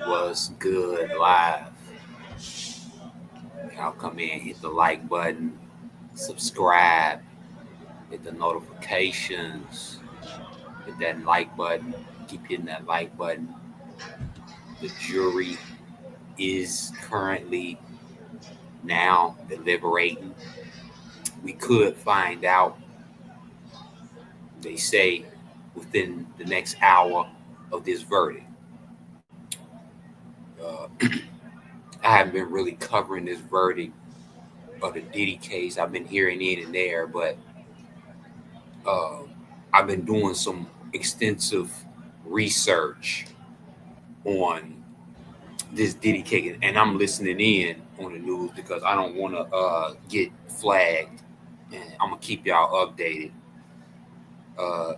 Was good live. Y'all come in, hit the like button, subscribe, hit the notifications, hit that like button, keep hitting that like button. The jury is currently now deliberating. We could find out, they say, within the next hour of this verdict. I haven't been really covering this verdict of the Diddy case. I've been hearing in and there, but uh, I've been doing some extensive research on this Diddy case, and I'm listening in on the news because I don't want to get flagged, and I'm gonna keep y'all updated. Uh,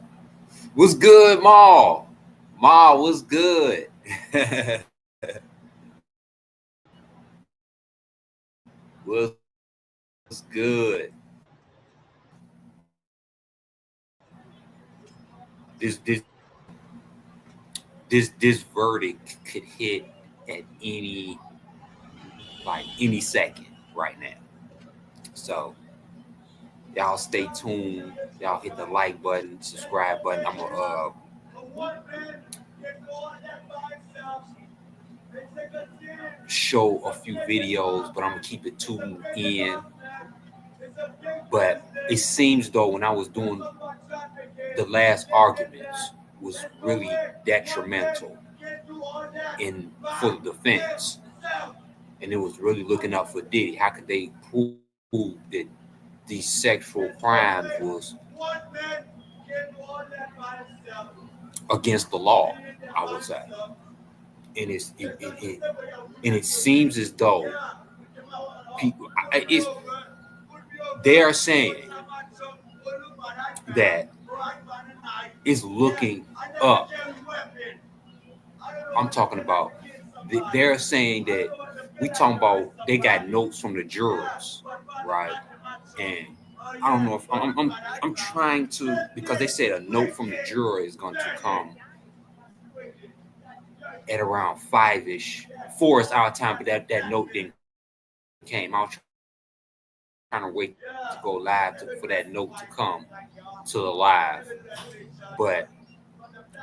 what's good, Maul? Maul, what's good? What's good? This this verdict could hit at any second right now. So y'all stay tuned. Y'all hit the like button, subscribe button. I'm gonna show a few videos, but I'm gonna keep it tuned in. But it seems though when I was doing the last arguments was really detrimental in for the defense, and it was really looking out for Diddy. How could they prove that these sexual crimes was against the law? I would say, and it seems as though people they are saying that it's looking up. I'm talking about they're saying that we talking about they got notes from the jurors, right? And I don't know if I'm trying to, because they said a note from the juror is going to come at around 5-ish. 4 is our time, but that note didn't came. I was trying to wait to go live for that note to come to the live, but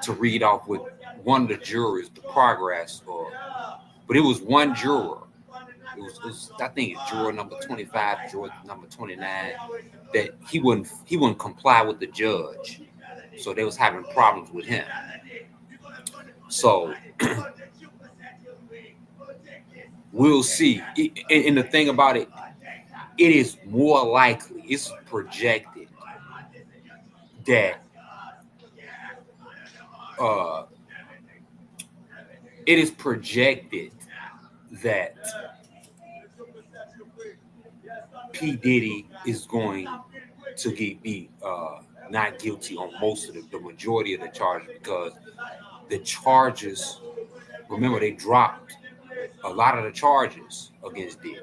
to read off with one of the jurors the progress, but it was one juror. It was I think juror number 25, juror number 29, that he wouldn't comply with the judge, so they was having problems with him. So we'll see. And the thing about it, it is more likely, it's projected that it is projected that P Diddy is going to be not guilty on most of the majority of the charges, because the charges, remember, they dropped a lot of the charges against Diddy.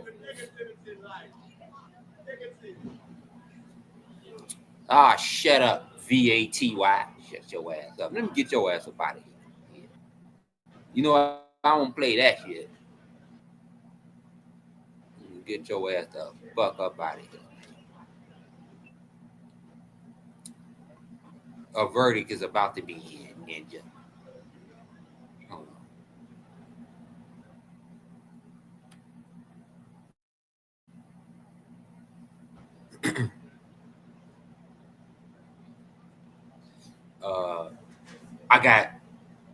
Shut up, VATY. Shut your ass up. Let me get your ass up out of here. You know, I don't play that shit. Get your ass the fuck up out of here. A verdict is about to be in, ninja. I got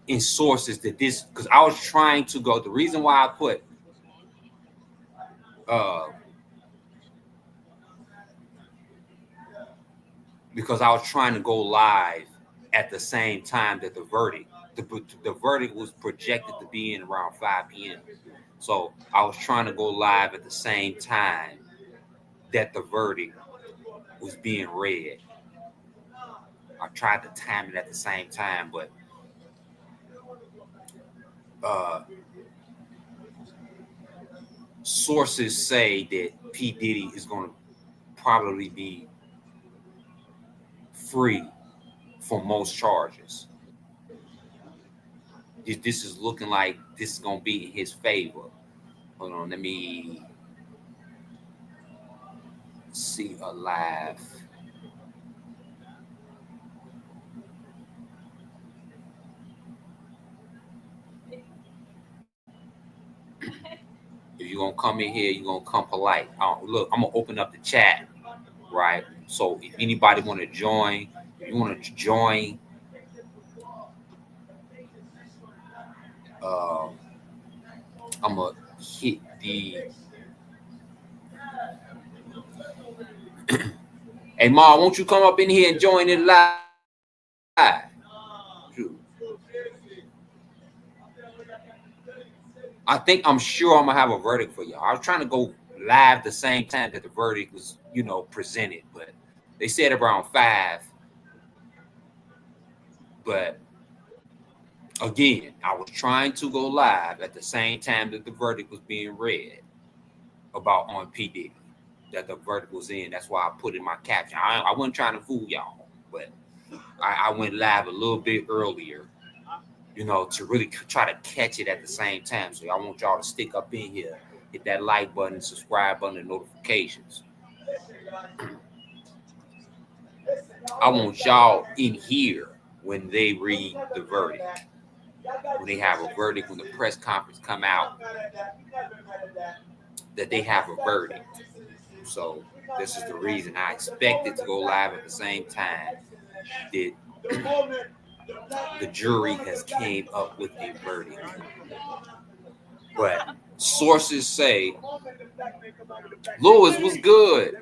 in sources that this, because I was trying to go. The reason why I put because I was trying to go live at the same time that the verdict was projected to be in around 5 p.m. So I was trying to go live at the same time that the verdict was being read. I tried to time it at the same time, but sources say that P Diddy is going to probably be free for most charges. This is looking like this is gonna be in his favor. Hold on, let me see alive. If you're gonna come in here, you're gonna come polite. Look, I'm gonna open up the chat, right? So if anybody want to join, if you want to join, uh, I'm gonna hit the. Hey, Ma, won't you come up in here and join it live? I'm sure I'm gonna have a verdict for y'all. I was trying to go live the same time that the verdict was, presented, but they said around 5. But again, I was trying to go live at the same time that the verdict was being read about on P Diddy, that the verdict was in. That's why I put in my caption. I wasn't trying to fool y'all, but I went live a little bit earlier, to really try to catch it at the same time. So I want y'all to stick up in here, hit that like button, subscribe button, and notifications. I want y'all in here when they read the verdict. When they have a verdict, when the press conference come out, that they have a verdict. So this is the reason I expected to go live at the same time that the jury has came up with a verdict. But sources say Lewis was good.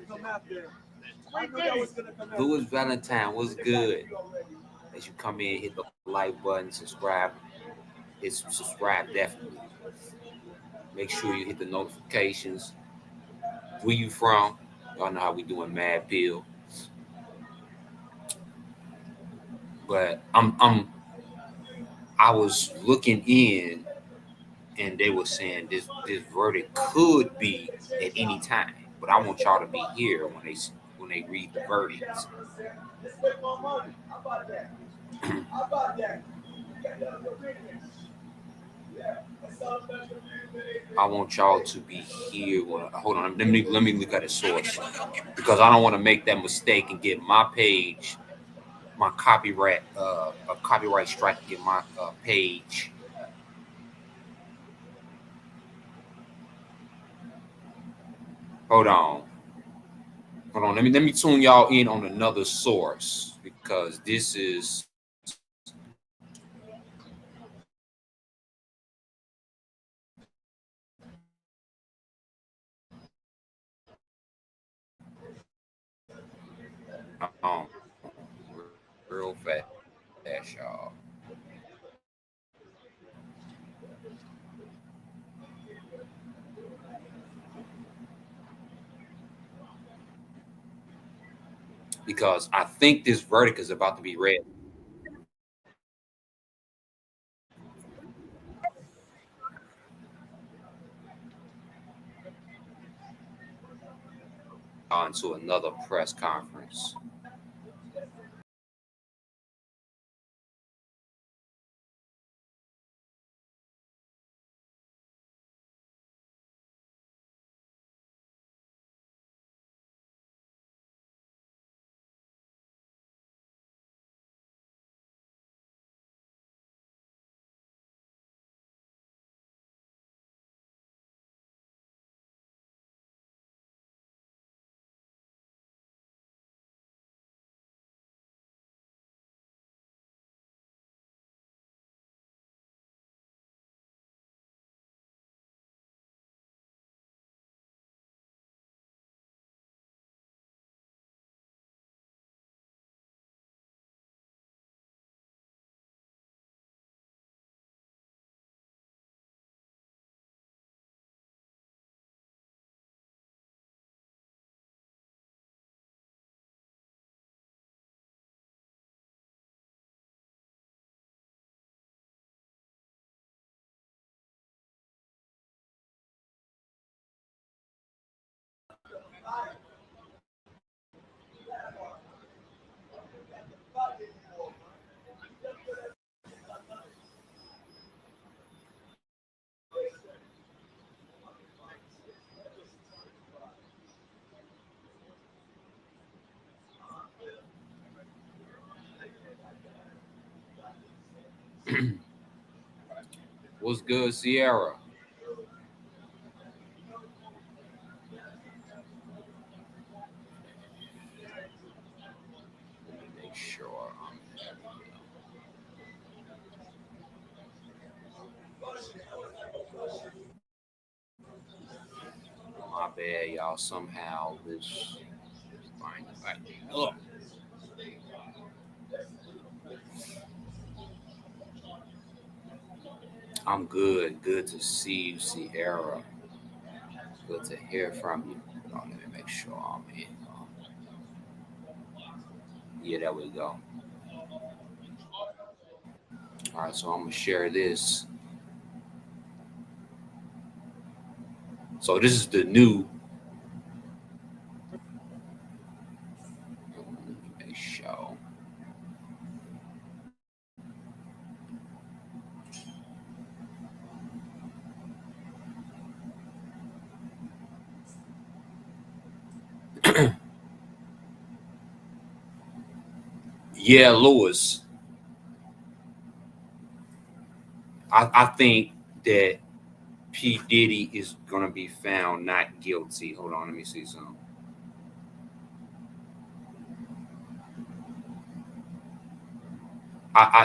Lewis Valentine was good. As you come in, hit the like button, subscribe. It's subscribe definitely. Make sure you hit the notifications. Where you from? Y'all know how we doing Mad Pill. But I was looking in and they were saying this verdict could be at any time. But I want y'all to be here when they read the verdicts. I want y'all to be here. Hold on, let me look at a source because I don't want to make that mistake and get my page, my copyright, a copyright strike, and get my page. Hold on, hold on. Let me tune y'all in on another source because this is. Um, real fast, y'all. Because I think this verdict is about to be read onto another press conference. What's good, Sierra? Let me make sure I'm my bad, y'all. Somehow this thing is acting up. I'm good. Good to see you, Sierra. Good to hear from you. Let me make sure I'm in. Yeah, there we go. All right, so I'm gonna share this. So this is the new. Let me make sure. Yeah, Lewis. I think that P Diddy is gonna be found not guilty. Hold on, let me see something.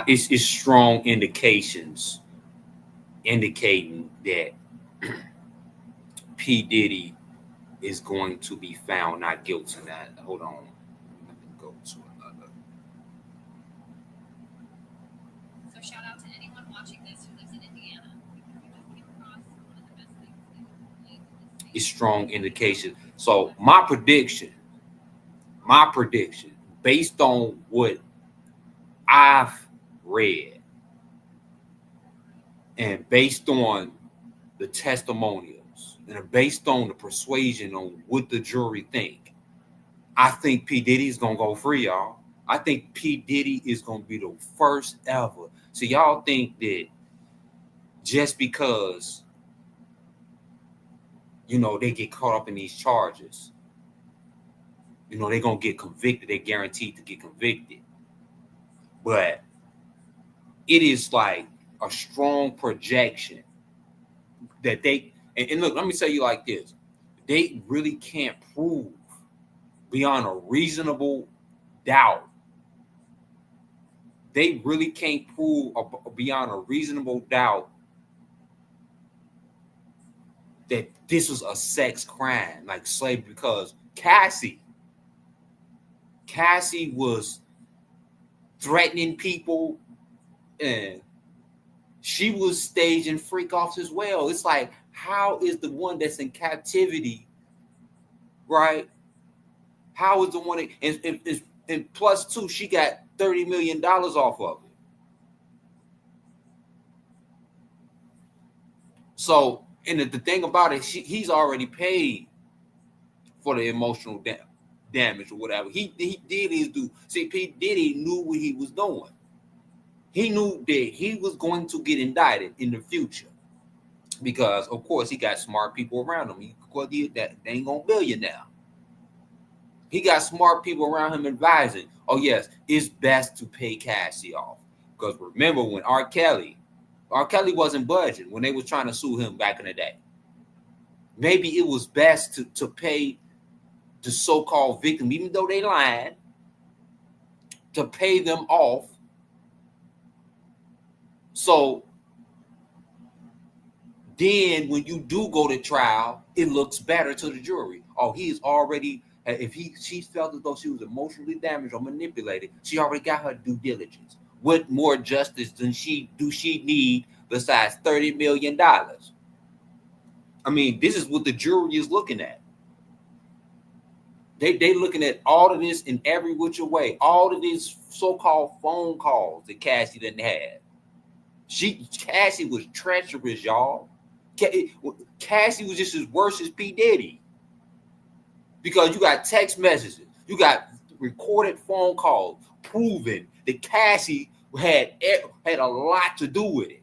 It's strong indications indicating that P Diddy is going to be found not guilty. Now, hold on. Let me go to another. So shout out to anyone watching this who lives in Indiana. We just came across one of the best things in the state. It's strong indication. So my prediction, based on what I've read and based on the testimonials and based on the persuasion on what the jury think, I think P Diddy is gonna go free, y'all. I think P Diddy is gonna be the first ever. So y'all think that just because they get caught up in these charges, they're gonna get convicted. They're guaranteed to get convicted. But it is like a strong projection that and look, let me tell you like this. They really can't prove beyond a reasonable doubt. They really can't prove beyond a reasonable doubt that this was a sex crime, like slavery, because Cassie was threatening people and she was staging freak offs as well. It's like, how is the one that's in captivity, right? How is the one and plus two, she got $30 million off of it. So, and the thing about it, he's already paid for the emotional damage or whatever. He did his due. See, P Diddy knew what he was doing. He knew that he was going to get indicted in the future because, of course, he got smart people around him. They ain't gonna bill you now. He got smart people around him advising, oh yes, it's best to pay Cassie off. Because remember when R. Kelly wasn't budging when they was trying to sue him back in the day. Maybe it was best to pay the so-called victim, even though they lied, to pay them off. So then when you do go to trial, it looks better to the jury. Oh, he is already, if she felt as though she was emotionally damaged or manipulated, she already got her due diligence. What more justice than she need besides $30 million? I mean, this is what the jury is looking at. They looking at all of this in every which way. All of these so-called phone calls that Cassie didn't have. Cassie was treacherous, y'all. Cassie was just as worse as P Diddy. Because you got text messages, you got recorded phone calls proving that Cassie had a lot to do with it.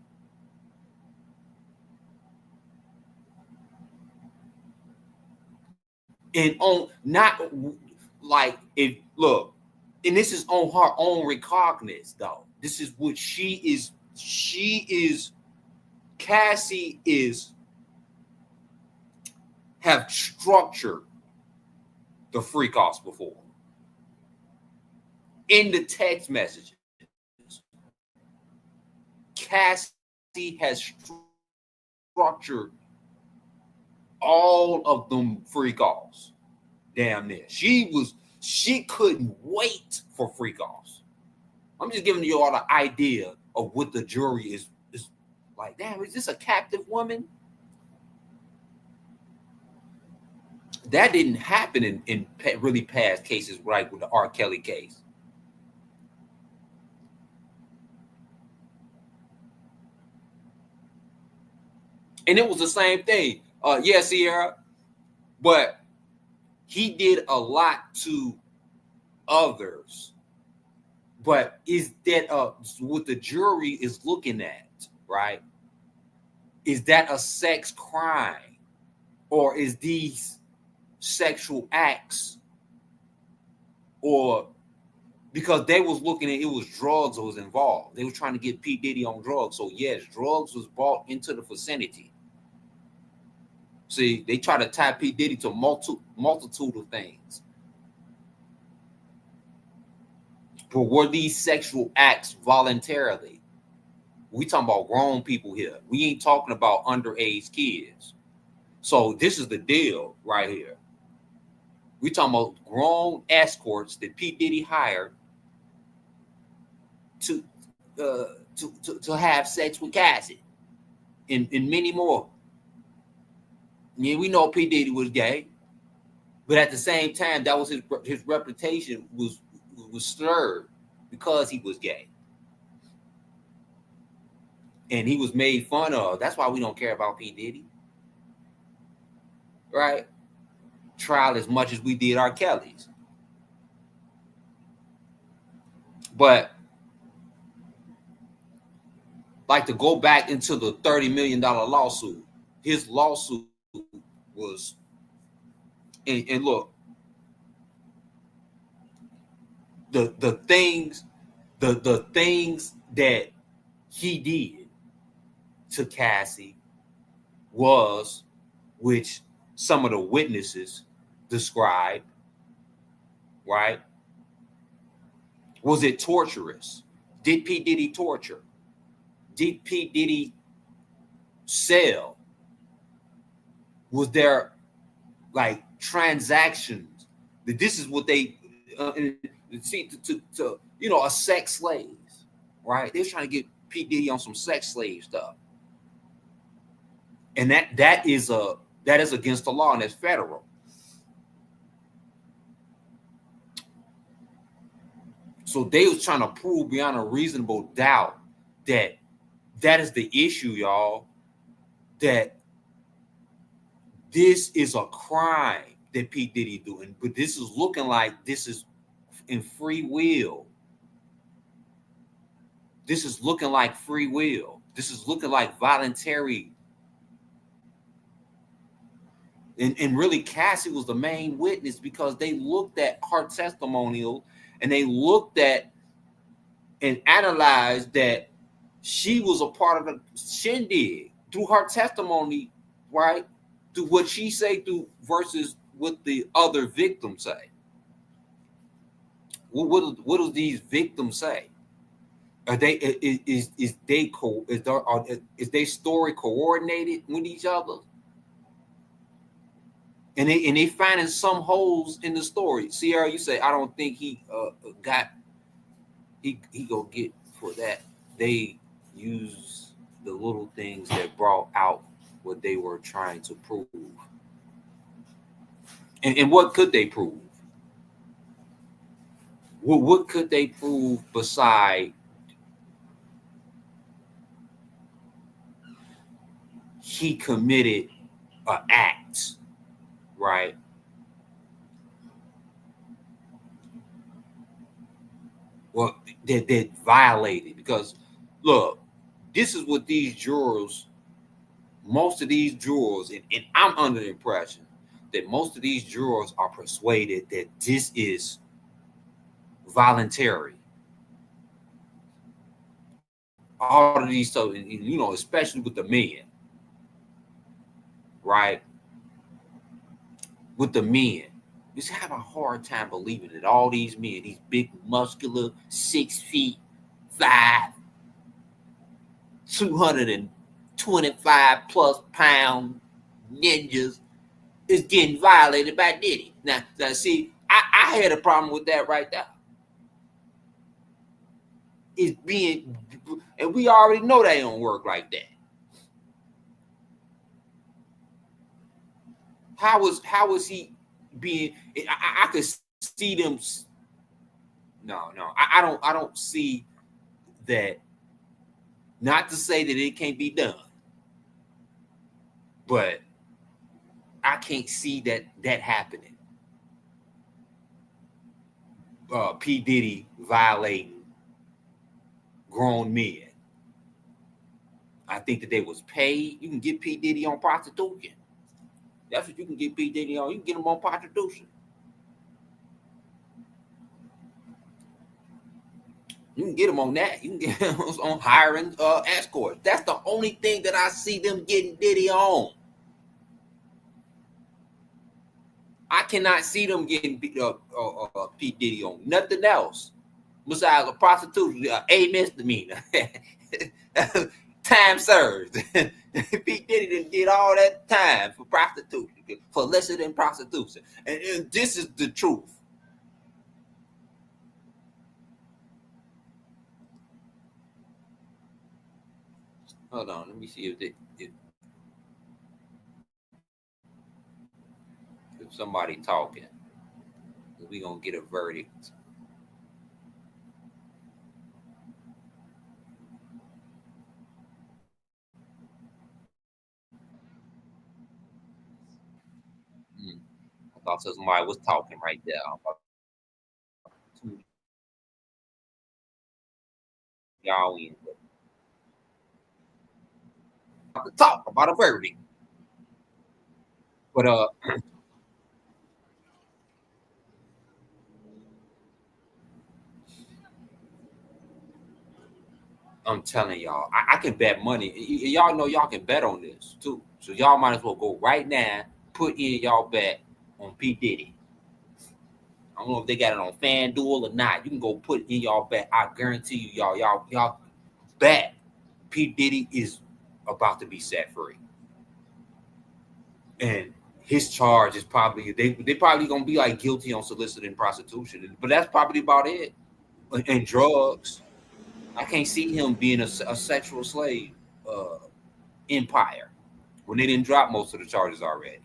And on not like and this is on her own recognizance though. This is what she is Cassie have structured the freak offs before. In the text messages, Cassie has structured all of them freak offs. Damn near. She couldn't wait for freak offs. I'm just giving you all the idea of what the jury is like. Damn, is this a captive woman? That didn't happen in really past cases, right, with the R. Kelly case. And it was the same thing. Yeah, Sierra. But he did a lot to others. But is that what the jury is looking at, right? Is that a sex crime? Or is these sexual acts? Or because they was looking at it was drugs that was involved. They were trying to get P Diddy on drugs. So yes, drugs was brought into the vicinity. See, they try to tie P Diddy to multitude of things. But were these sexual acts voluntarily? We talking about grown people here. We ain't talking about underage kids. So this is the deal right here. We talking about grown escorts that P Diddy hired to have sex with Cassie, and many more. Yeah, we know P Diddy was gay, but at the same time, that was his reputation was slurred because he was gay, and he was made fun of. That's why we don't care about P Diddy, right? Trial as much as we did R. Kelly's, but like to go back into the $30 million lawsuit. His lawsuit was, and look, the things that he did to Cassie was, which some of the witnesses described, right? Was it torturous? Did P Diddy torture? Did P Diddy sell? Was there like transactions? That this is what they see to a sex slave, right? They're trying to get P Diddy on some sex slave stuff, and that is against the law, and it's federal. So they was trying to prove beyond a reasonable doubt that is the issue, y'all. That this is a crime that P Diddy doing, but this is looking like this is in free will. This is looking like free will. This is looking like voluntary. And really, Cassie was the main witness because they looked at her testimonial and they looked at and analyzed that she was a part of the shindig through her testimony, right? Through what she say through versus what the other victims say. What do these victims say? Are they is their story coordinated with each other? And they finding some holes in the story. Sierra, you say I don't think he go get for that. They use the little things that brought out what they were trying to prove. And what could they prove? What could they prove beside he committed an act, right? Well, that violated, because look, this is what these jurors, most of these jurors, and I'm under the impression that most of these jurors are persuaded that this is voluntary. All of these stuff, especially with the men, right? With the men, just have a hard time believing that all these men, these big, muscular, 6 feet, 5, 225 plus pound ninjas is getting violated by Diddy. Now see, I had a problem with that right there. It's being, and we already know they don't work like that. How was he being? I could see them. No, I don't see that. Not to say that it can't be done, but I can't see that happening. P Diddy violating grown men. I think that they was paid. You can get P Diddy on prostitution. That's what you can get P Diddy on. You can get him on prostitution. You can get him on that. You can get him on hiring escorts. That's the only thing that I see them getting Diddy on. I cannot see them getting P Diddy on nothing else besides a prostitution, a misdemeanor, time served. P Diddy did all that time for prostitution, for lesser than prostitution, and this is the truth. Hold on, let me see if somebody talking. We gonna get a verdict. Hmm. I thought somebody was talking right there. I'm about to y'all in to talk about a verdict. But I'm telling y'all, I can bet money. Y'all know y'all can bet on this too. So y'all might as well go right now, put in y'all bet on P Diddy. I don't know if they got it on FanDuel or not. You can go put in y'all bet. I guarantee you, y'all bet P Diddy is about to be set free, and his charge is probably they probably gonna be like guilty on soliciting prostitution, but that's probably about it. And drugs. I can't see him being a sexual slave uh, empire when they didn't drop most of the charges already.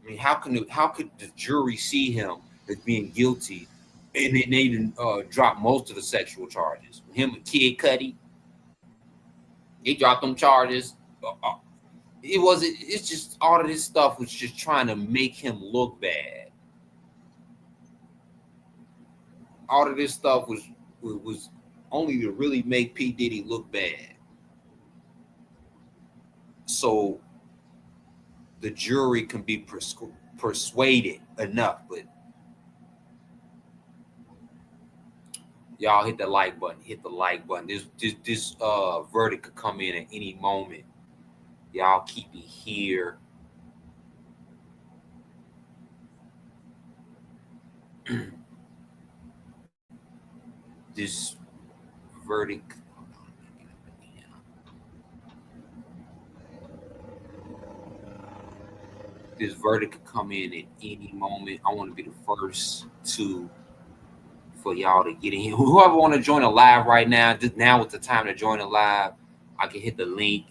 I mean, how could the jury see him as being guilty, and they didn't drop most of the sexual charges? Him and Kid Cudi, they dropped them charges. It wasn't. It's just all of this stuff was just trying to make him look bad. All of this stuff was only to really make P Diddy look bad. So the jury can be persuaded enough. But y'all hit the like button. Hit the like button. This verdict could come in at any moment. Y'all keep it here. This verdict. This verdict could come in at any moment. I want to be the first to for y'all to get in. Whoever want to join a live right now, just now is the time to join a live. I can hit the link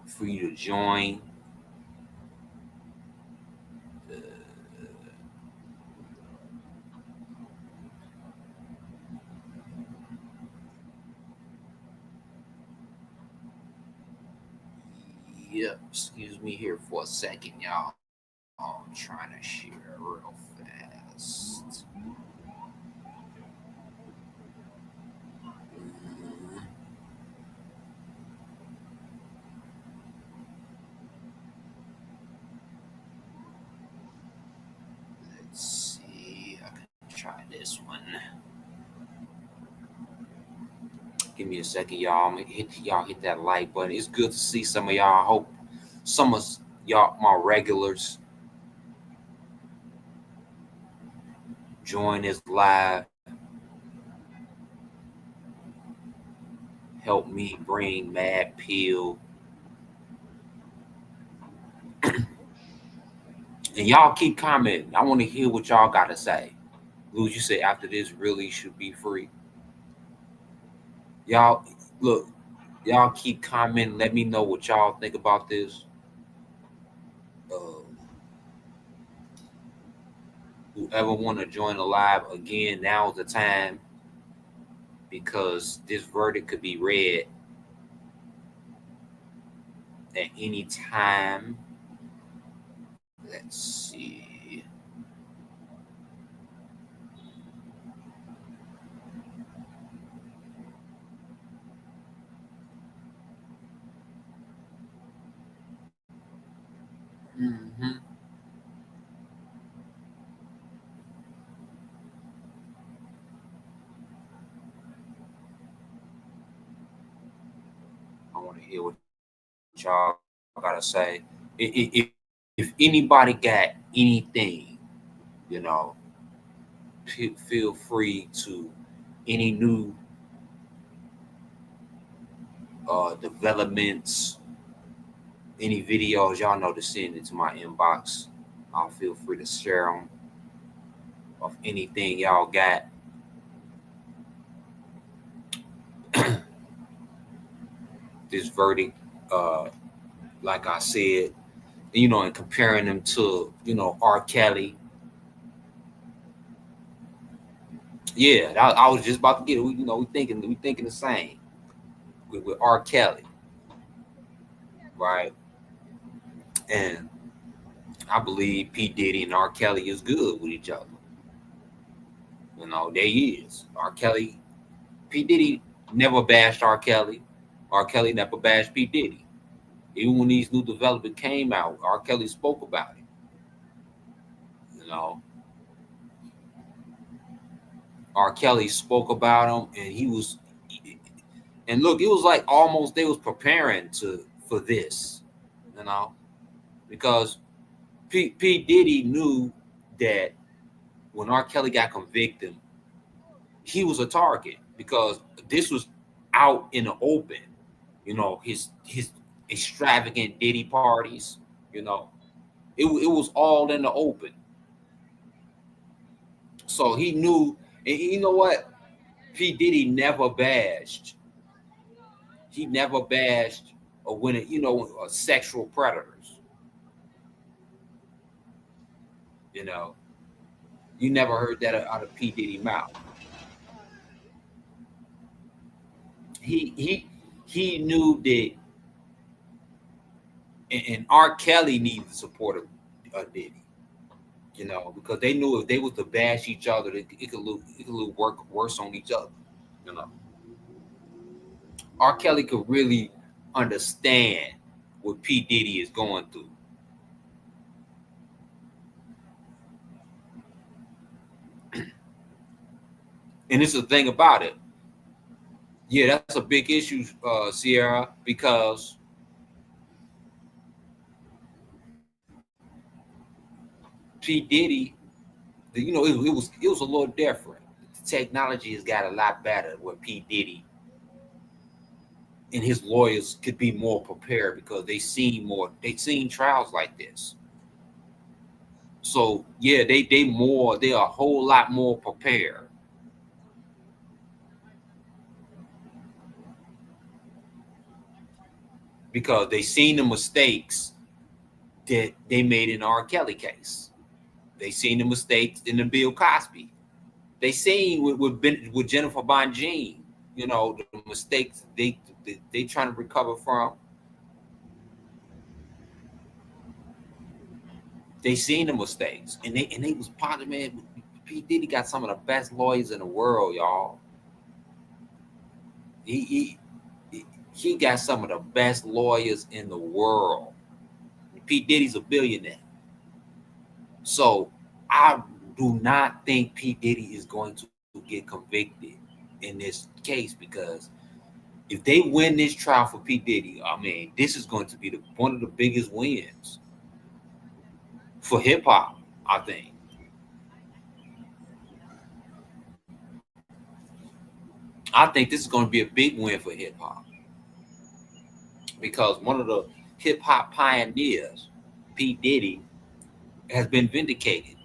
for you to join. Uh, yep. Excuse me here for a second, y'all. I'm trying to share real fast. Mm, Let's see. this one. Give me a second, y'all. Y'all hit that like button. It's good to see some of y'all. I hope some of y'all, my regulars, join this live. Help me bring Mad Pill. And y'all keep commenting. I want to hear what y'all got to say. Luz, you say after this really should be free. Y'all, look, y'all keep commenting. Let me know what y'all think about this. Whoever want to join the live again, now's the time, because this verdict could be read at any time. Let's see. Mm-hmm. I want to hear what y'all gotta say. If anybody got anything, you know, feel free to any new developments, any videos, y'all know to send it to my inbox. I'll feel free to share them of anything y'all got. This verdict, like I said, and comparing them to, R. Kelly. Yeah, I was just about to get it. We thinking the same with R. Kelly, right? And I believe P Diddy and R. Kelly is good with each other. They is. R. Kelly, P Diddy never bashed R. Kelly. R. Kelly never bashed P Diddy. Even when these new developments came out, R. Kelly spoke about it. R. Kelly spoke about him, and and look, it was like almost they was preparing for this, because P Diddy knew that when R. Kelly got convicted, he was a target because this was out in the open. His extravagant Diddy parties. It was all in the open. So he knew, and you know what? P Diddy never bashed. He never bashed sexual predators. You never heard that out of P Diddy mouth. He knew that, and R. Kelly needed the support of Diddy. Because they knew if they was to bash each other, it could work worse on each other. R. Kelly could really understand what P Diddy is going through. And it's the thing about it. Yeah, that's a big issue, Sierra, because P Diddy, it was a little different. The technology has got a lot better where P Diddy and his lawyers could be more prepared because they seen trials like this. So yeah, they're a whole lot more prepared. Because they seen the mistakes that they made in the R. Kelly case. They seen the mistakes in the Bill Cosby. They seen with Jennifer Bonjean, the mistakes they trying to recover from. They seen the mistakes, and they was positive. Man, P Diddy got some of the best lawyers in the world, y'all. He got some of the best lawyers in the world. P Diddy's a billionaire, so I do not think P Diddy is going to get convicted in this case, because if they win this trial for P Diddy, I mean, this is going to be one of the biggest wins for hip hop. I think. I think this is going to be a big win for hip hop, because one of the hip hop pioneers, P Diddy, has been vindicated,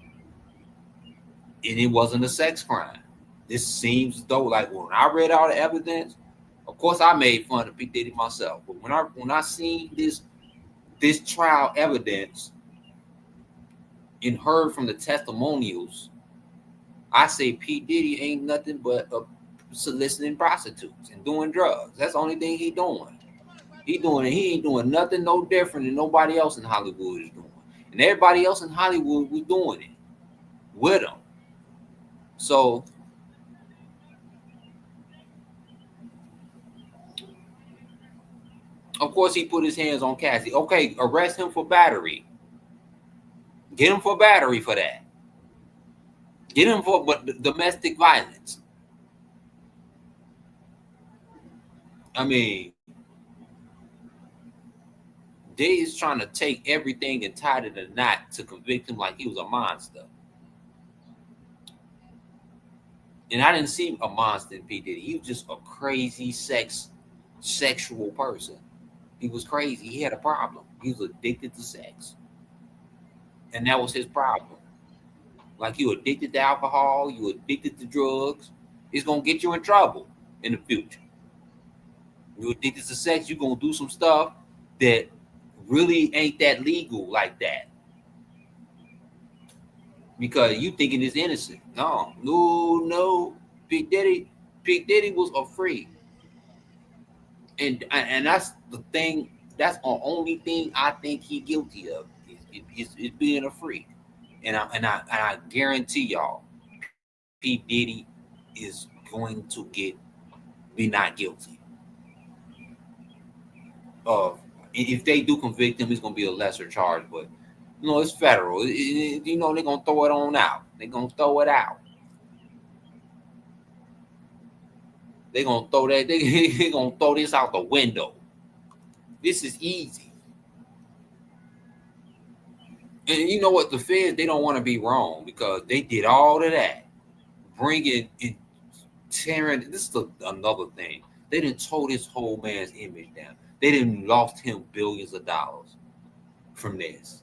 and it wasn't a sex crime. This seems as though, like, when I read all the evidence, of course I made fun of P Diddy myself, but when I seen this trial evidence and heard from the testimonials, I say P Diddy ain't nothing but soliciting prostitutes and doing drugs. That's the only thing he doing. He ain't doing nothing no different than nobody else in Hollywood is doing. And everybody else in Hollywood was doing it with him. So of course he put his hands on Cassie. Okay, arrest him for battery. Get him for battery for that. Get him for domestic violence. I mean, they is trying to take everything and tie it in a knot to convict him like he was a monster. And I didn't see a monster in P. Diddy. He was just a crazy sexual person. He was crazy. He had a problem. He was addicted to sex. And that was his problem. Like, you addicted to alcohol, you addicted to drugs, it's gonna get you in trouble in the future. You addicted to sex, you're gonna do some stuff that really ain't that legal like that. Because you thinking it's innocent. No. P. Diddy was a freak. And that's the thing, that's the only thing I think he guilty of is being a freak. And I guarantee y'all, P. Diddy is going to be not guilty of. If they do convict him, it's going to be a lesser charge. But it's federal. They're going to throw it on out. They're going to throw it out. They're going to throw that. They're going to throw this out the window. This is easy. And you know what? The feds, they don't want to be wrong, because they did all of that, bringing and tearing. This is another thing. They didn't tore this whole man's image down. They didn't lost him billions of dollars from this,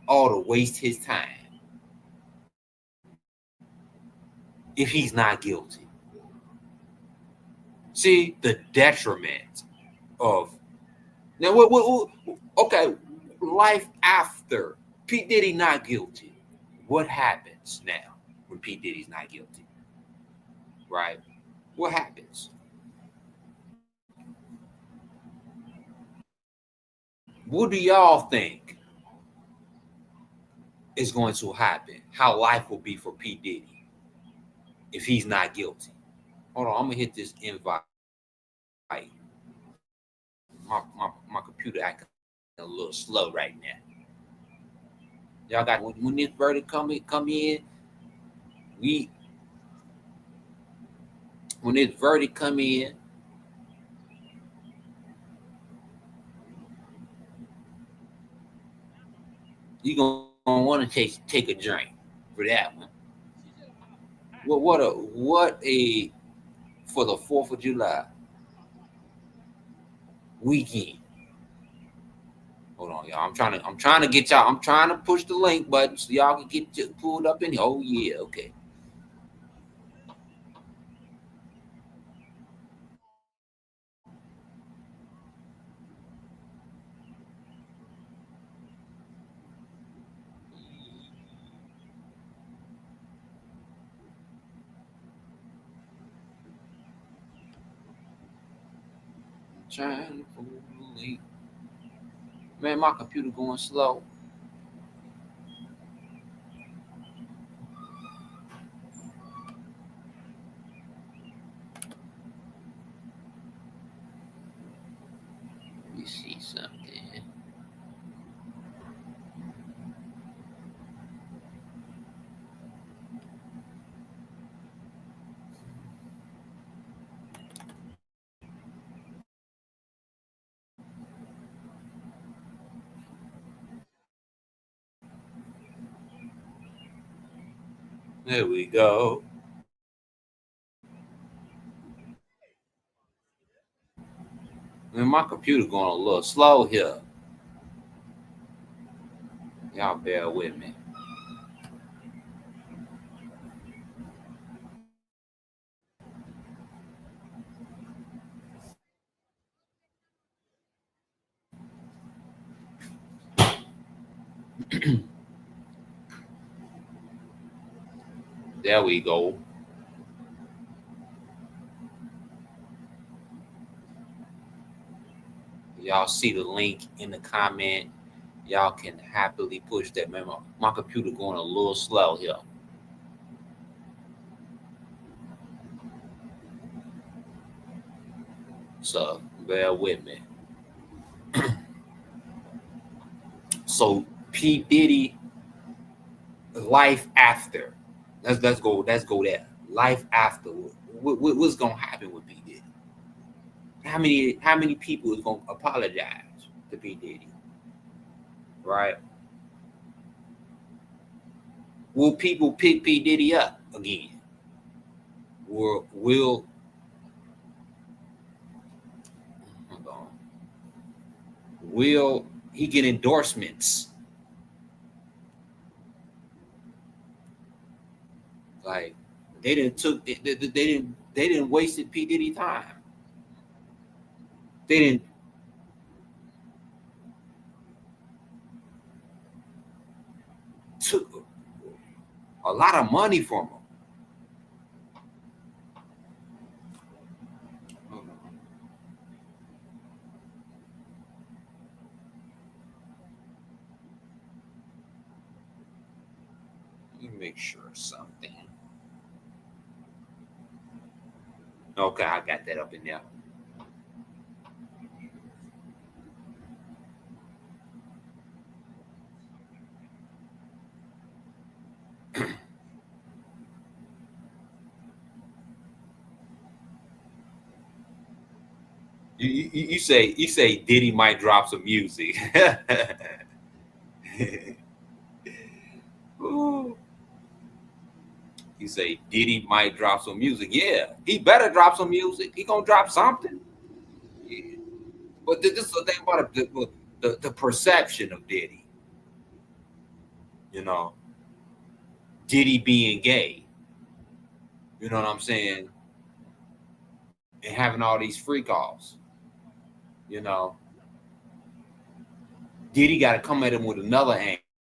all to waste his time if he's not guilty. See the detriment of now. Okay, life after P. Diddy not guilty. What happens now when P. Diddy's not guilty? Right? What happens? What do y'all think is going to happen? How life will be for P. Diddy if he's not guilty? Hold on, I'm gonna hit this invite. My computer acting a little slow right now. Y'all got when this verdict come in, when this verdict come in, you gonna want to take a drink for that one. What a for the 4th of July weekend. Hold on, y'all. I'm trying to get y'all. I'm trying to push the link button so y'all can get pulled up in here. Oh yeah, okay. Trying to pull the link. Man, my computer going slow. Let me see something. There we go. Man, my computer going a little slow here. Y'all bear with me. There we go. Y'all see the link in the comment. Y'all can happily push that. Man, my computer going a little slow here. So bear with me. So P Diddy, life after. Let's go there. Life after. What's gonna happen with P Diddy? How many people is gonna apologize to P Diddy? Right? Will people pick P Diddy up again? Or hold on, will he get endorsements? Like they didn't wasted P Diddy time. They didn't took a lot of money from him. Hold on, let me make sure something. Okay, I got that up in there. You say Diddy might drop some music. Ooh. You say Diddy might drop some music. Yeah, he better drop some music. He gonna drop something. Yeah. But this is the thing about the perception of Diddy. You know, Diddy being gay. You know what I'm saying? And having all these free calls. You know, Diddy got to come at him with another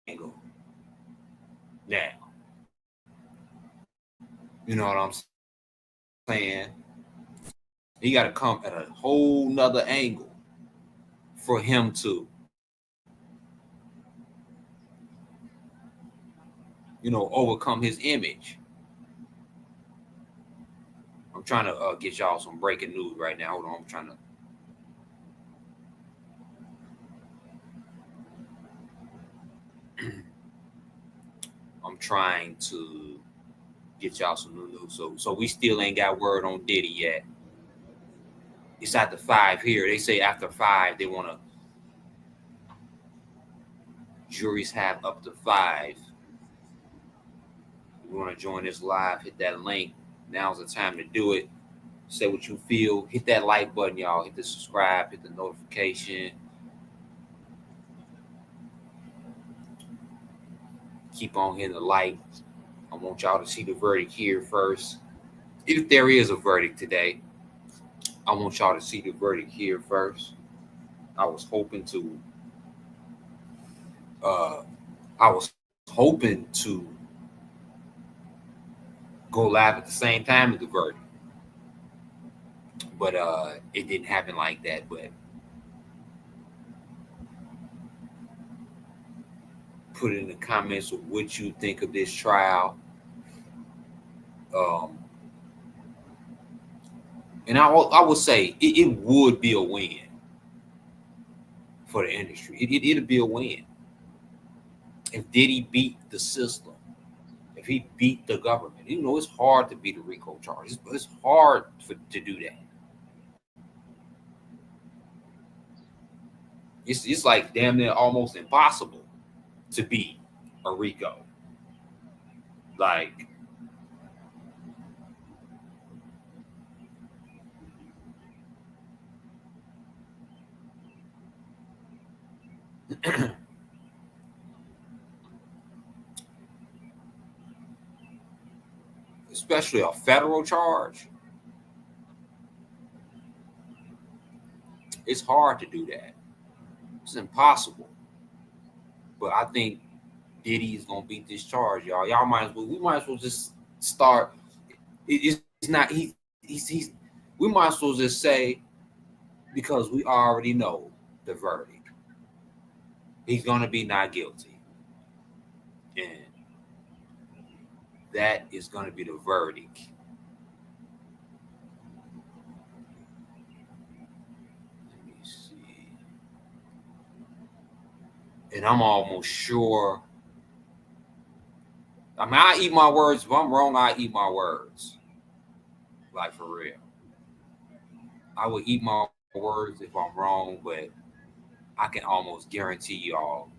angle now. You know what I'm saying? He got to come at a whole nother angle for him to, overcome his image. I'm trying to get y'all some breaking news right now. Hold on, I'm trying to get y'all some new news. So we still ain't got word on Diddy yet. It's after 5 here. They say after 5 they want to juries have up to 5. If you want to join this live, hit that link. Now's the time to do it. Say what you feel. Hit that like button, y'all. Hit the subscribe. Hit the notification. Keep on hitting the like. I want y'all to see the verdict here first. If there is a verdict today, I want y'all to see the verdict here first. I was hoping to. Uh, I was hoping to go live at the same time as the verdict, but it didn't happen like that. But put it in the comments of what you think of this trial. Um, and I would say it would be a win for the industry. It'll be a win if Diddy beat the system, if he beat the government. It's hard to beat a RICO charge. It's hard to do that. It's like damn near almost impossible to beat a RICO. Like especially a federal charge, it's hard to do that. It's impossible. But I think Diddy is gonna beat this charge, y'all. Y'all might as well. We might as well just start. It's not. He's. We might as well just say, because we already know the verdict. He's gonna be not guilty, and that is gonna be the verdict. Let me see. And I'm almost sure. I mean, I eat my words. If I'm wrong, I eat my words. Like for real. I would eat my words if I'm wrong, but I can almost guarantee y'all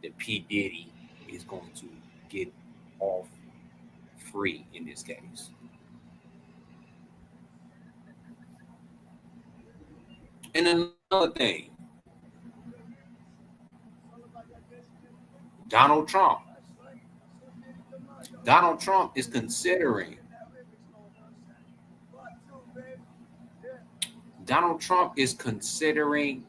that P Diddy is going to get off free in this case. And another thing, Donald Trump. Donald Trump is considering. Donald Trump is considering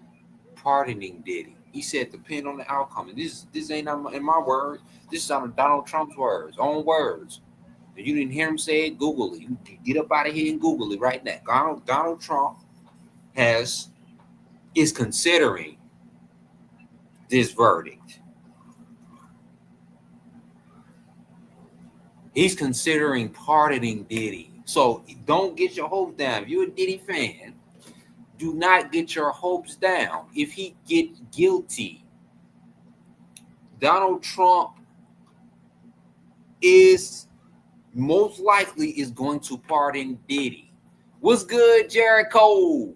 pardoning Diddy. He said, depend on the outcome. And this ain't in my words. This is on Donald Trump's words, own words. If you didn't hear him say it, Google it. You get up out of here and Google it right now. Donald Trump is considering this verdict. He's considering pardoning Diddy. So don't get your hopes down. If you're a Diddy fan, do not get your hopes down. If he gets guilty, Donald Trump is most likely is going to pardon Diddy. What's good, Jericho?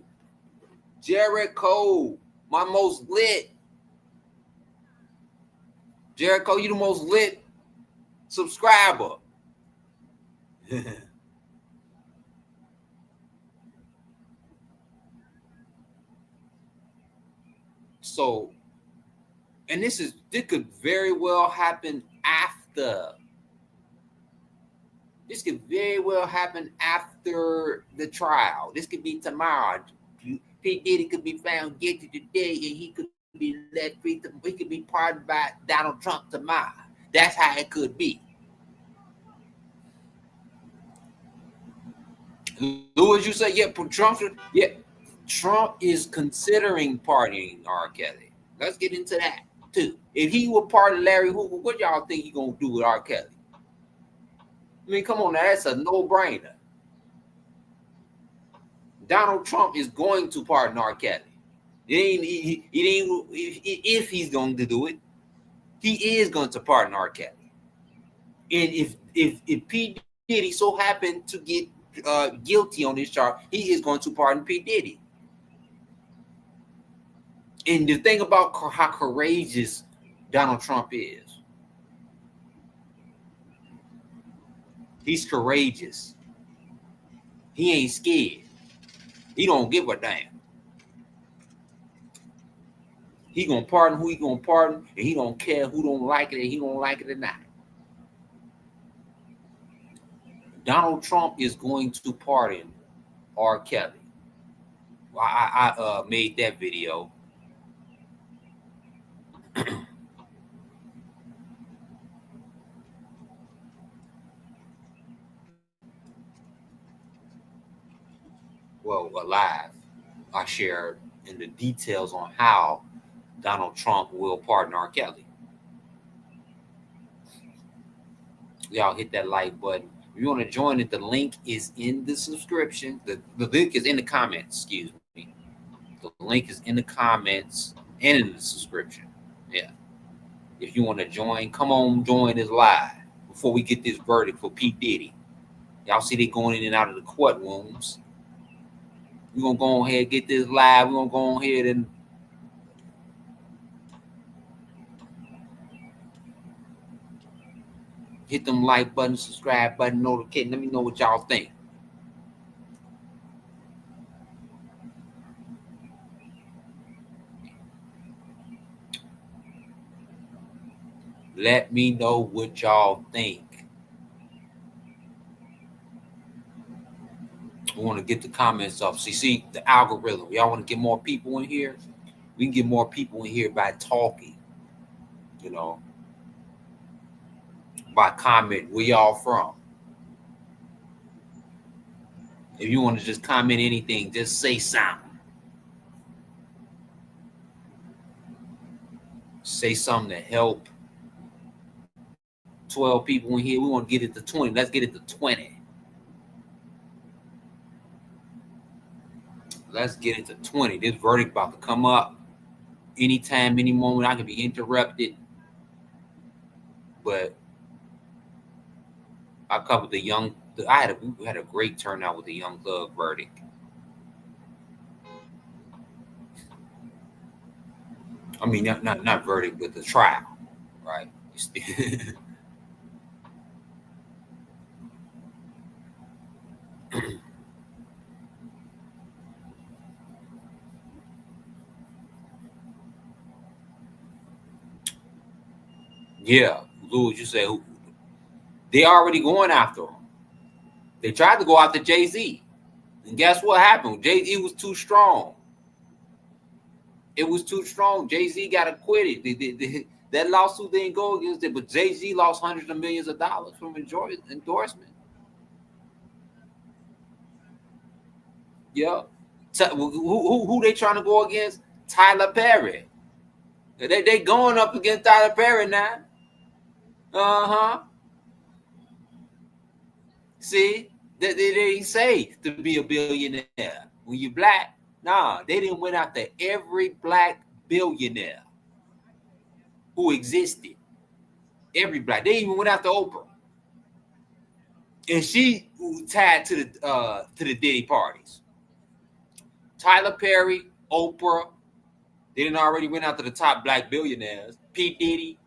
Jericho, my most lit. Jericho, you the most lit subscriber. So, and this could very well happen after. This could very well happen after the trial. This could be tomorrow. P Diddy could be found guilty today, and he could be let free. He could be pardoned by Donald Trump tomorrow. That's how it could be. Louis, you say, yeah, Trump is considering pardoning R. Kelly. Let's get into that too. If he would pardon Larry Hoover, what y'all think he gonna do with R. Kelly? I mean, come on, now, that's a no-brainer. Donald Trump is going to pardon R. Kelly. If he's going to do it, he is going to pardon R. Kelly. And if P Diddy so happened to get guilty on this charge, he is going to pardon P Diddy. And the thing about how courageous Donald Trump is, he's courageous. He ain't scared. He don't give a damn. He gonna pardon who he gonna pardon, and he don't care who don't like it, and he don't like it or not. Donald Trump is going to pardon R. Kelly. I made that video. Well, live. I shared in the details on how Donald Trump will pardon R. Kelly. Y'all hit that like button. If you want to join it, the link is in the subscription. The link is in the comments, excuse me. The link is in the comments and in the subscription. Yeah. If you want to join, come on, join us live before we get this verdict for P. Diddy. Y'all see they going in and out of the courtrooms. We're going to go ahead and get this live. We're going to go ahead and hit them like button, subscribe button, notification. Let me know what y'all think. Let me know what y'all think. We want to get the comments up. See the algorithm. Y'all want to get more people in here? We can get more people in here by talking, you know, by comment. Where y'all from? If you want to just comment anything, just say something. Say something to help 12 people in here. We want to get it to 20. Let's get it to 20. Let's get it to 20. This verdict about to come up anytime, any moment. I can be interrupted. But I covered we had a great turnout with the Young Thug verdict. I mean, not verdict, but the trial, right? Yeah, Louis, you say who? They already going after him. They tried to go after Jay-Z, and guess what happened? Jay-Z was too strong. It was too strong. Jay-Z got acquitted. That lawsuit didn't go against it, but Jay-Z lost hundreds of millions of dollars from endorsement. Yeah. Who they trying to go against? Tyler Perry. They going up against Tyler Perry now. Uh-huh. See, they didn't say to be a billionaire when you black. Nah, they didn't went after every black billionaire who existed. Every black. They even went after Oprah. And she tied to the Diddy parties. Tyler Perry, Oprah. They didn't already went after the top black billionaires. P Diddy.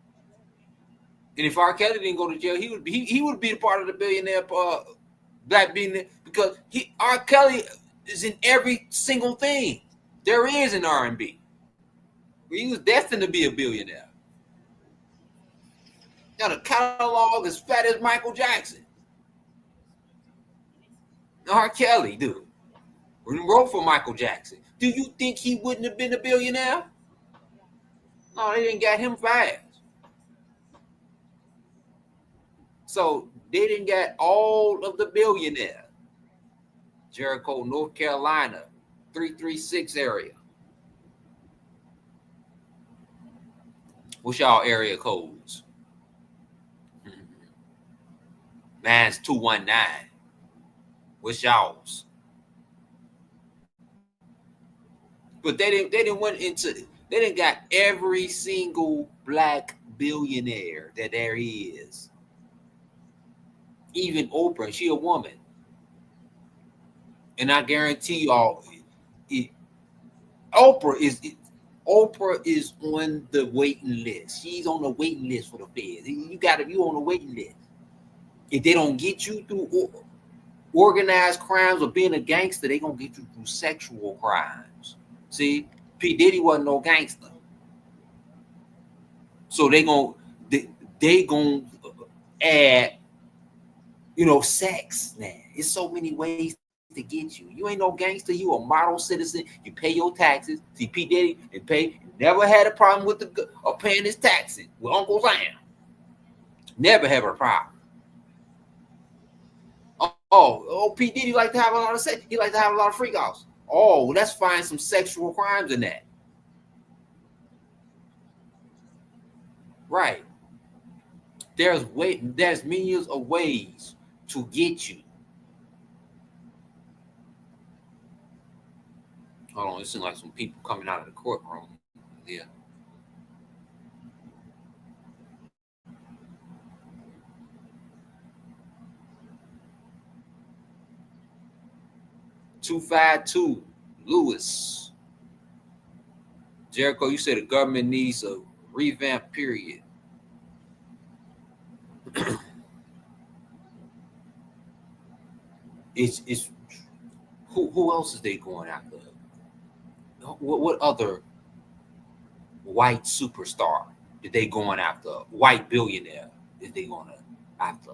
And if R. Kelly didn't go to jail, he would be a part of the billionaire black billionaire, because R. Kelly is in every single thing there is in R&B. He was destined to be a billionaire. Now the catalog is fat as Michael Jackson. R. Kelly, dude, wrote for Michael Jackson. Do you think he wouldn't have been a billionaire? No, they didn't get him fast. So they didn't get all of the billionaires. Jericho, North Carolina, 336 area. What's y'all area codes? Mine's 219. What's y'all's? But they didn't got every single black billionaire that there is. Even Oprah, she a woman. And I guarantee y'all, Oprah is on the waiting list. She's on the waiting list for the feds. You on the waiting list. If they don't get you through organized crimes or being a gangster, they gonna get you through sexual crimes. See, P Diddy wasn't no gangster, so they gonna add, sex. Now it's so many ways to get you. You ain't no gangster. You a model citizen. You pay your taxes. See, P Diddy never had a problem with paying his taxes with Uncle Sam. Never have a problem. P Diddy like to have a lot of sex. He like to have a lot of freak offs. Oh, let's find some sexual crimes in that. Right. There's millions of ways to get you. Hold on, it seems like some people coming out of the courtroom. Yeah. $252, Lewis. Jericho, you said the government needs a revamp, period. It's who else is they going after? What other white superstar did they going after? White billionaire did they going after?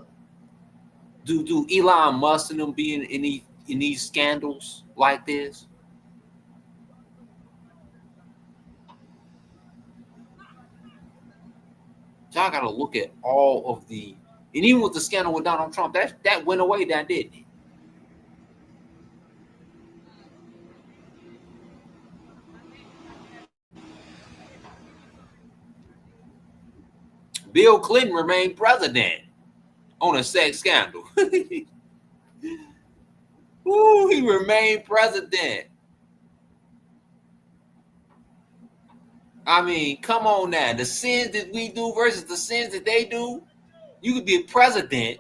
Do Elon Musk and them be in any in these scandals like this, y'all got to look at all of the, and even with the scandal with Donald Trump, that went away, that didn't it? Bill Clinton remained president on a sex scandal. Ooh, he remained president. I mean, come on now. The sins that we do versus the sins that they do. You could be a president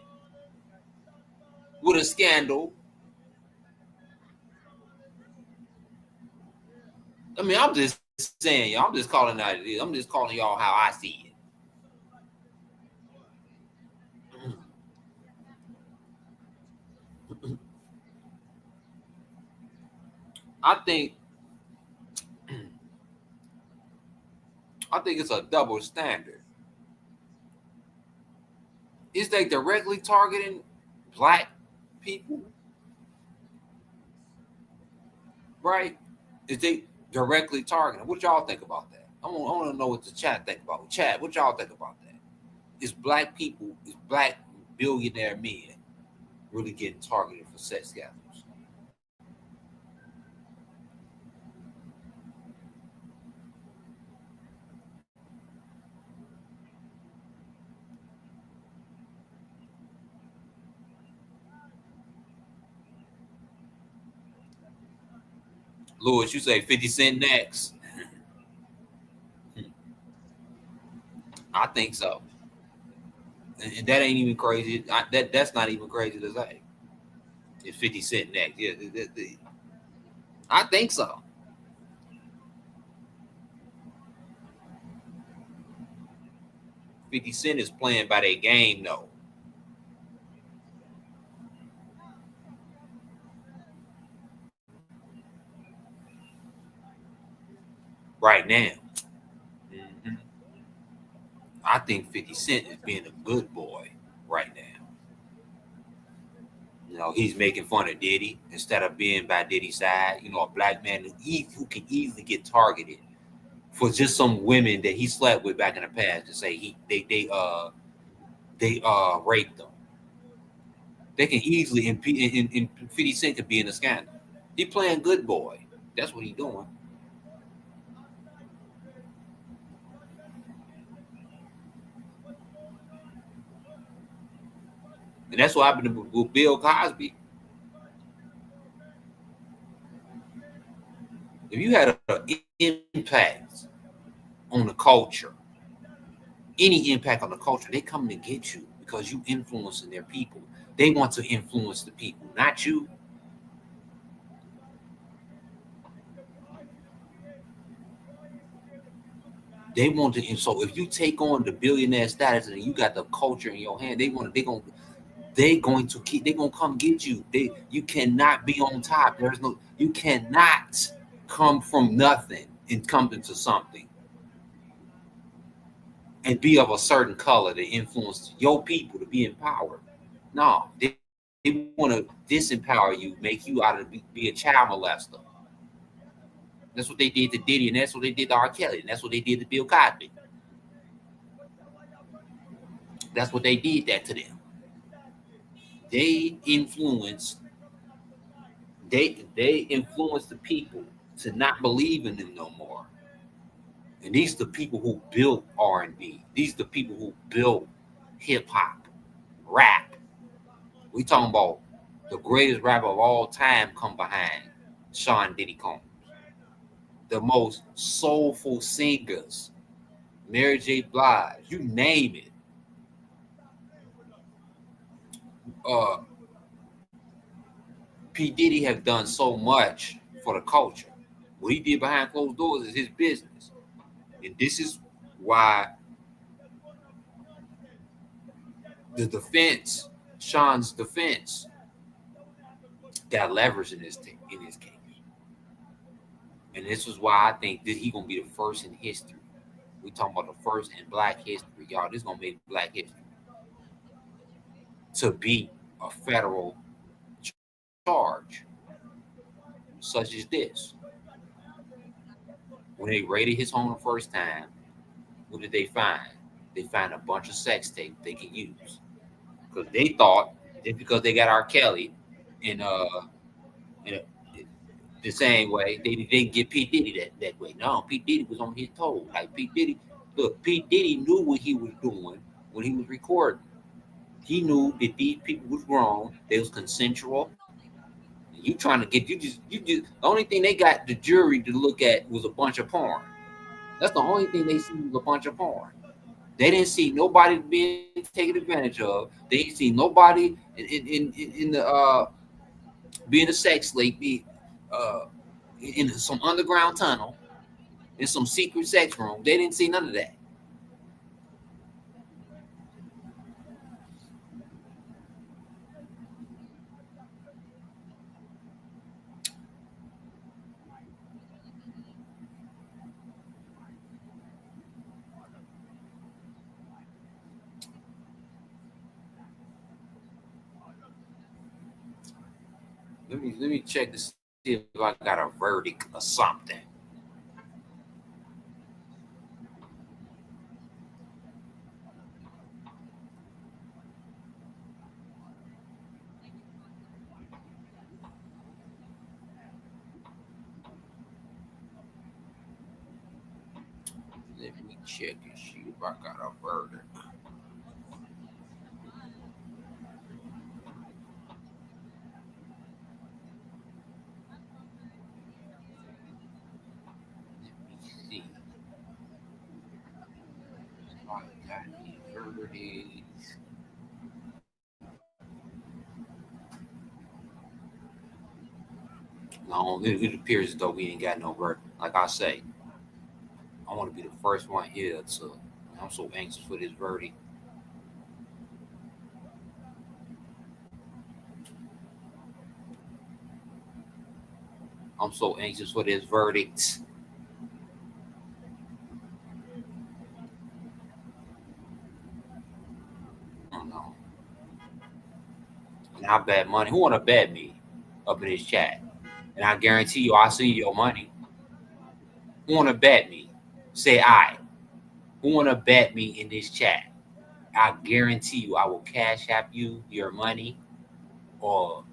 with a scandal. I mean, I'm just saying, y'all. I'm just calling out. I'm just calling y'all how I see it. I think, I think it's a double standard. Is they directly targeting black people, right? Is they directly targeting? What y'all think about that? I want to know what the chat think about. Chat, what y'all think about that? Is black people, is black billionaire men really getting targeted for sex scandals? Louis, you say 50 Cent next? I think so. And that ain't even crazy. That's not even crazy to say. It's 50 Cent next. Yeah, I think so. 50 Cent is playing by their game though, right now. Mhm. I think 50 Cent is being a good boy right now. You know, he's making fun of Diddy instead of being by Diddy's side. You know, a black man who can easily get targeted for just some women that he slept with back in the past to say they raped them. They can easily and 50 Cent could be in a scandal. He playing good boy. That's what he doing. And that's what happened with Bill Cosby. If you had an impact on the culture, any impact on the culture, they come to get you because you influencing their people. They want to influence the people, not you. They want to. And so if you take on the billionaire status and you got the culture in your hand, they going to keep. They gonna come get you. You cannot be on top. There's no. You cannot come from nothing and come into something and be of a certain color to influence your people to be empowered. No, they want to disempower you, make you out of be a child molester. That's what they did to Diddy, and that's what they did to R. Kelly, and that's what they did to Bill Cosby. That's what they did that to them. They influenced they influenced the people to not believe in them no more. And these are the people who built R&B. These are the people who built hip hop, rap. We talking about the greatest rapper of all time come behind Sean Diddy Combs. The most soulful singers, Mary J. Blige, you name it. Uh, P Diddy have done so much for the culture. What he did behind closed doors is his business, and this is why the defense, Sean's defense, got leverage in his case. And this is why I think that he gonna be the first in history. We talking about the first in Black history, y'all. This gonna make Black history to be a federal charge, such as this. When they raided his home the first time, what did they find? They found a bunch of sex tape they could use because they thought just because they got R. Kelly in in the same way they didn't get P Diddy that way. No, P Diddy was on his toes. Like P Diddy, look, P Diddy knew what he was doing when he was recording. He knew that these people was wrong. They was consensual. You trying to get you just the only thing they got the jury to look at was a bunch of porn. That's the only thing they see was a bunch of porn. They didn't see nobody being taken advantage of. They didn't see nobody in the being a sex slave, be uh in some underground tunnel, in some secret sex room. They didn't see none of that. Let me check to see if I got a verdict or something. Let me check and see if I got a verdict. Let me see. If I got any verdicts. No, it appears as though we ain't got no verdict. Like I say, I want to be the first one here to. I'm so anxious for this verdict. I'm so anxious for this verdict. I don't know. And I bet money. Who want to bet me up in this chat? And I guarantee you, I'll see your money. Who want to bet me? Say I. Who want to bet me in this chat? I guarantee you, I will cash app you your money or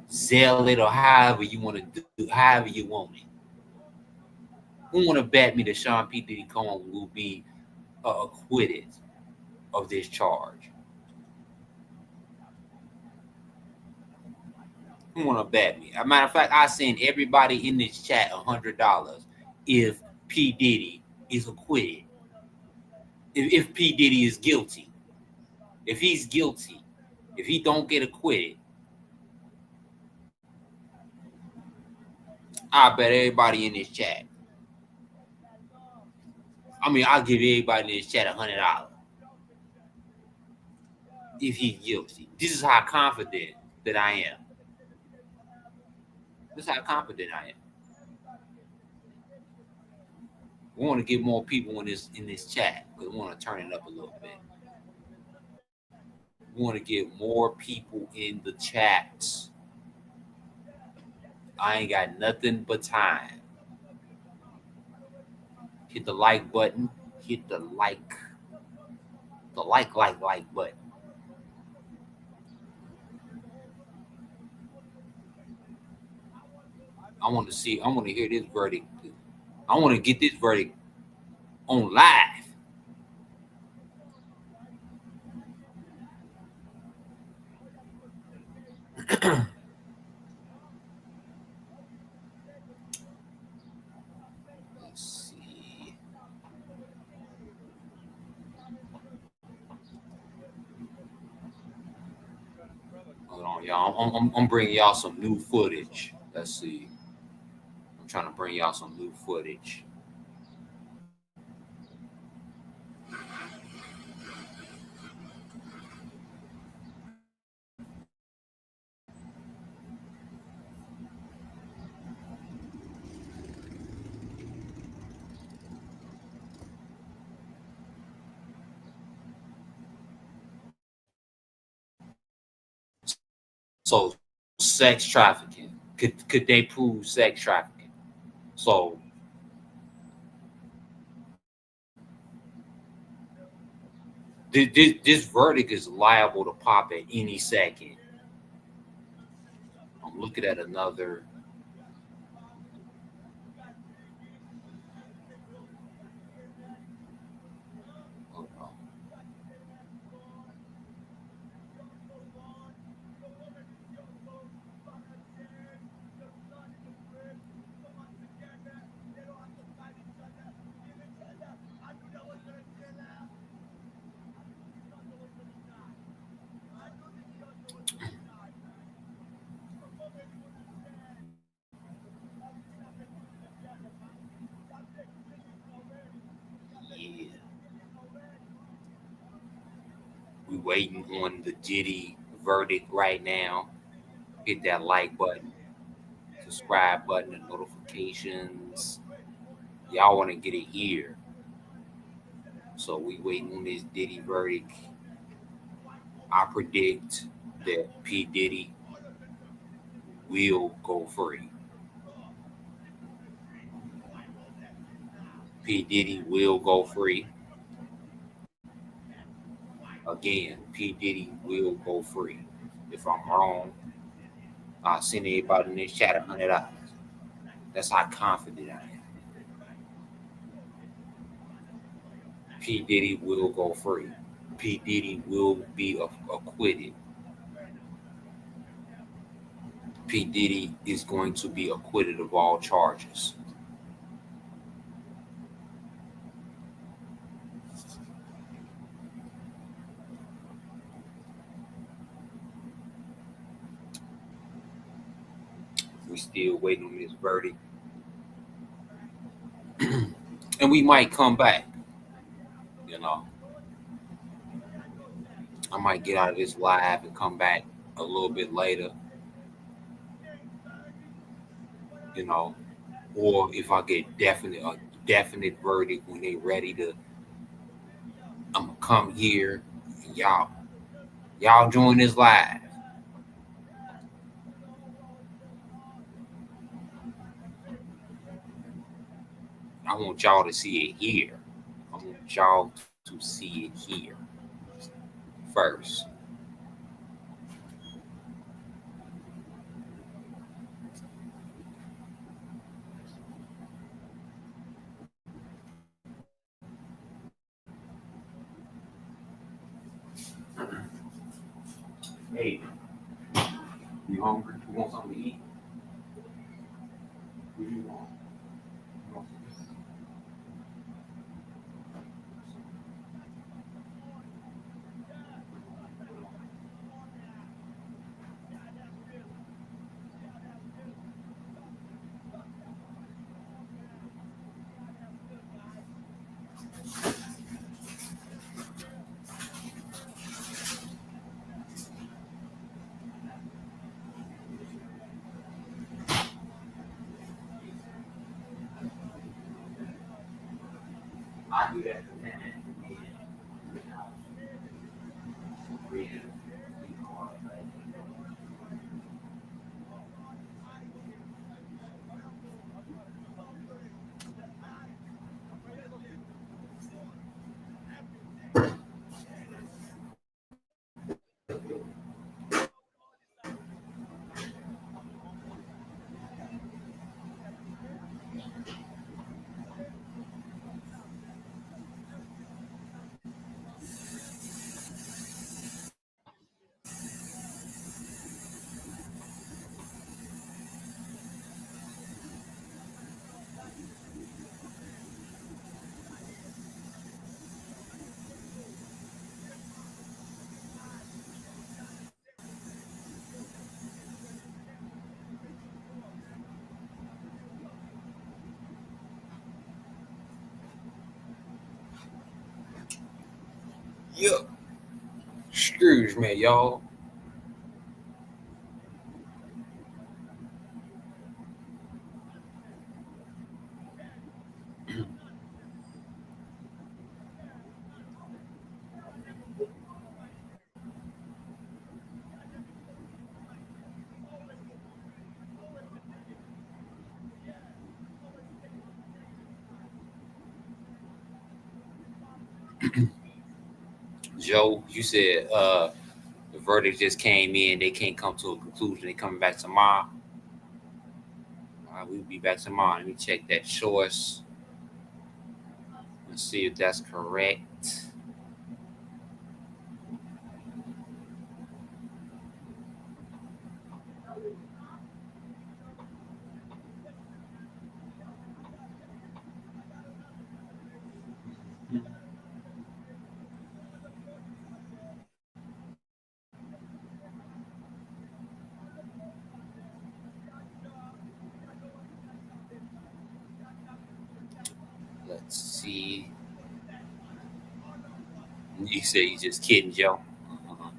sell it or however you want to do, however you want it. Who want to bet me that Sean P. Diddy Cohen will be acquitted of this charge? Who want to bet me? As a matter of fact, I send everybody in this chat $100 if P. Diddy is acquitted. If P. Diddy is guilty. If he's guilty. If he don't get acquitted, I bet everybody in this chat. I mean, I'll give everybody in this chat $100 if he's guilty. This is how confident that I am. This is how confident I am. We want to get more people in this chat because we want to turn it up a little bit. We want to get more people in the chats. I ain't got nothing but time. Hit the like button. Hit the like button. I want to see. I want to hear this verdict. I want to get this verdict on live. Let's see. Hold on, y'all. I'm bringing y'all some new footage. Let's see. I'm trying to bring y'all some new footage. So sex trafficking. Could they prove sex trafficking? So this verdict is liable to pop at any second. I'm looking at another. Hold on. Yeah, we waiting on the Diddy verdict right now. Hit that like button, subscribe button, and notifications. Y'all want to get it here. So we waiting on this Diddy verdict. I predict that P Diddy will go free. P Diddy will go free. Again, P Diddy will go free. If I'm wrong, I'll send everybody in this chat $100. That's how confident I am. P Diddy will go free. P Diddy will be acquitted. P Diddy is going to be acquitted of all charges. We still waiting on this verdict, and we might come back. You know, I might get out of this live and come back a little bit later. You know, or if I get definite verdict when they ready to, I'm gonna come here. And y'all join this live. I want y'all to see it here. I want y'all to see it here first. Hey, you hungry? You want something to eat? What do you want? You want I do that. Yeah, Scrooge, man, y'all. Joe, you said the verdict just came in. They can't come to a conclusion. They coming back tomorrow. We'll be back tomorrow. Let me check that source. Let's see if that's correct. Let's see. You say you just kidding, Joe. Uh-huh.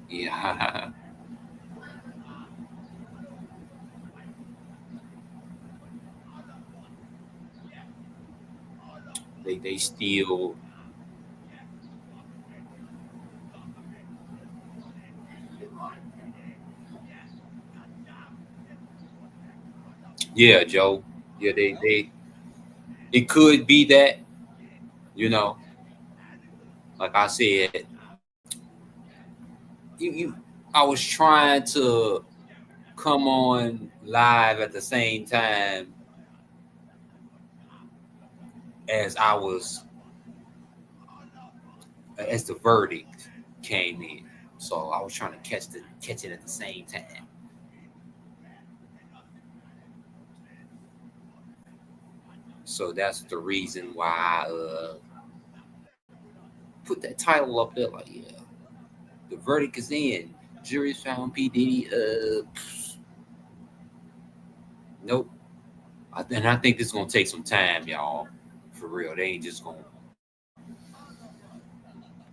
Yeah. they still. Yeah, Joe. Yeah, they it could be that, you know, like I said, you I was trying to come on live at the same time as I was as the verdict came in. So I was trying to catch it at the same time. So that's the reason why I put that title up there. Like, yeah, the verdict is in. Jury's found P Diddy. Nope. And I think this is gonna take some time, y'all. For real, they ain't just gonna.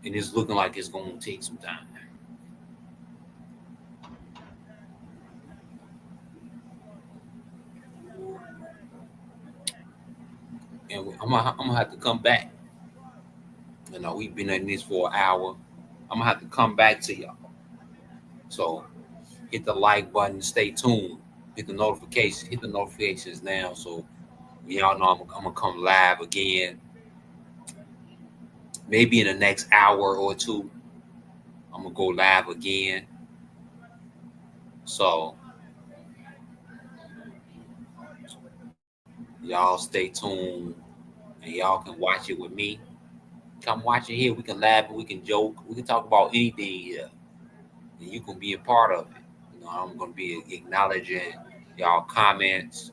And it's looking like it's gonna take some time. And I'm gonna have to come back. You know, we've been in this for an hour. I'm gonna have to come back to y'all. So hit the like button, stay tuned, hit the notifications now, so y'all know I'm gonna come live again, maybe in the next hour or two. I'm gonna go live again, so y'all stay tuned, and y'all can watch it with me. Come watch it here. We can laugh and we can joke. We can talk about anything here, and you can be a part of it. You know, I'm gonna be acknowledging y'all comments,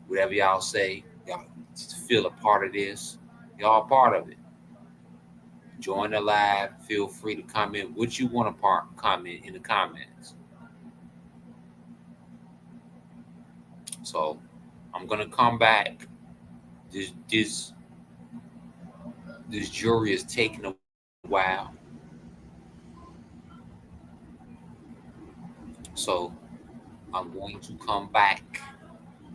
whatever y'all say. Y'all just feel a part of this. Y'all a part of it. Join the live. Feel free to comment what you want to comment in the comments. So I'm gonna come back. This this this jury is taking a while. So I'm going to come back.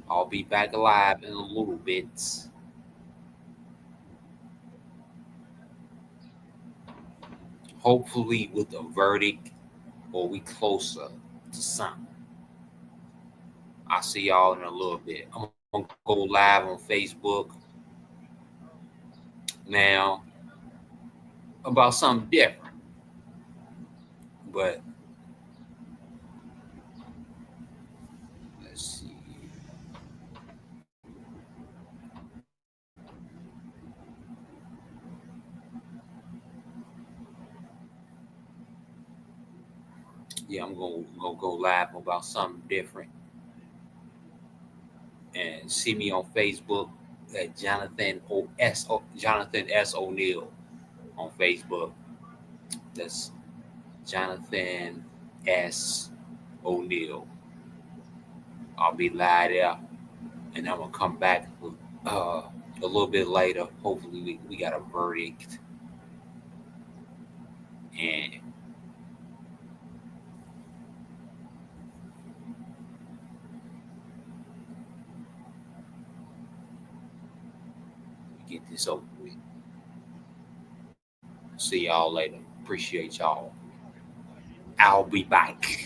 I'll be back alive in a little bit. Hopefully with a verdict or we closer to something. I'll see y'all in a little bit. I'm gonna go live on Facebook now about something different. But let's see. Yeah, I'm gonna go live about something different. And see me on Facebook at Jonathan S O'Neill on Facebook. That's Jonathan S O'Neill. I'll be live there, and I'm gonna come back a little bit later. Hopefully, we got a verdict and we get this over with. See y'all later. Appreciate y'all. I'll be back.